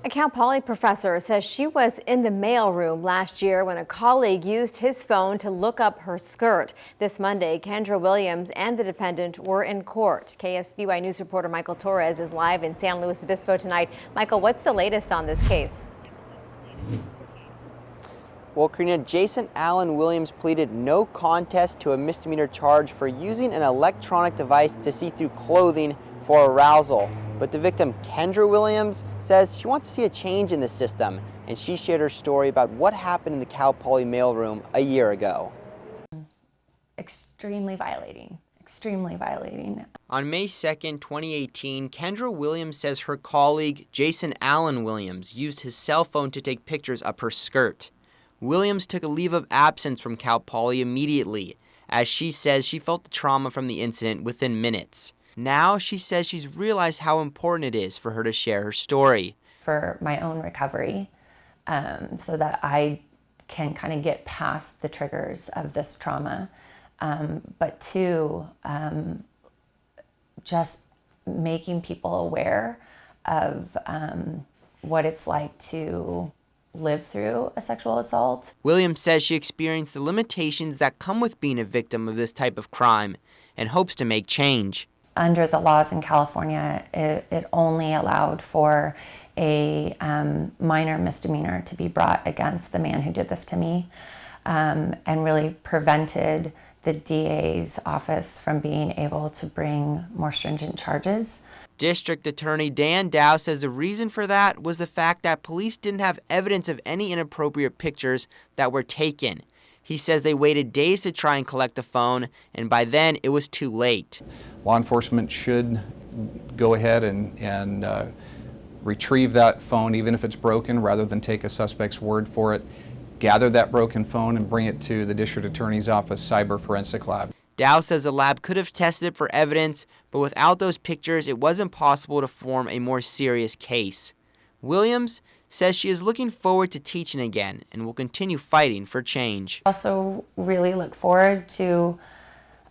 A Cal Poly professor says she was in the mailroom last year when a colleague used his phone to look up her skirt. This Monday, Kendra Williams and the defendant were in court. KSBY News reporter Michael Torres is live in San Luis Obispo tonight. Michael, what's the latest on this case? Well, Karina, Jason Allen Williams pleaded no contest to a misdemeanor charge for using an electronic device to see through clothing for arousal. But the victim, Kendra Williams, says she wants to see a change in the system, and she shared her story about what happened in the Cal Poly mailroom a year ago. Extremely violating. Extremely violating. On May 2nd, 2018, Kendra Williams says her colleague, Jason Allen Williams, used his cell phone to take pictures up her skirt. Williams took a leave of absence from Cal Poly immediately, as she says she felt the trauma from the incident within minutes. Now she says she's realized how important it is for her to share her story. For my own recovery, so that I can kind of get past the triggers of this trauma, but two, just making people aware of what it's like to live through a sexual assault. Williams says she experienced the limitations that come with being a victim of this type of crime and hopes to make change. Under the laws in California, it only allowed for a minor misdemeanor to be brought against the man who did this to me, and really prevented the DA's office from being able to bring more stringent charges. District Attorney Dan Dow says the reason for that was the fact that police didn't have evidence of any inappropriate pictures that were taken. He says they waited days to try and collect the phone, and by then it was too late. Law enforcement should go ahead and retrieve that phone, even if it's broken, rather than take a suspect's word for it. Gather that broken phone and bring it to the District Attorney's Office Cyber Forensic Lab. Dow says the lab could have tested it for evidence, but without those pictures, it wasn't possible to form a more serious case. Williams says she is looking forward to teaching again and will continue fighting for change. I also really look forward to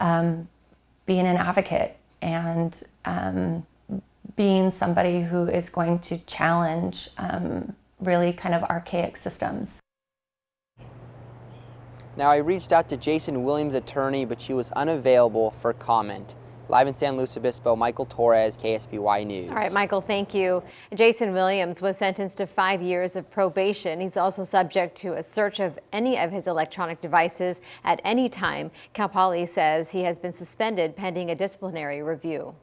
being an advocate and being somebody who is going to challenge really kind of archaic systems. Now, I reached out to Jason Williams' attorney, but she was unavailable for comment. Live in San Luis Obispo, Michael Torres, KSBY News. All right, Michael, thank you. Jason Williams was sentenced to 5 years of probation. He's also subject to a search of any of his electronic devices at any time. Cal Poly says he has been suspended pending a disciplinary review.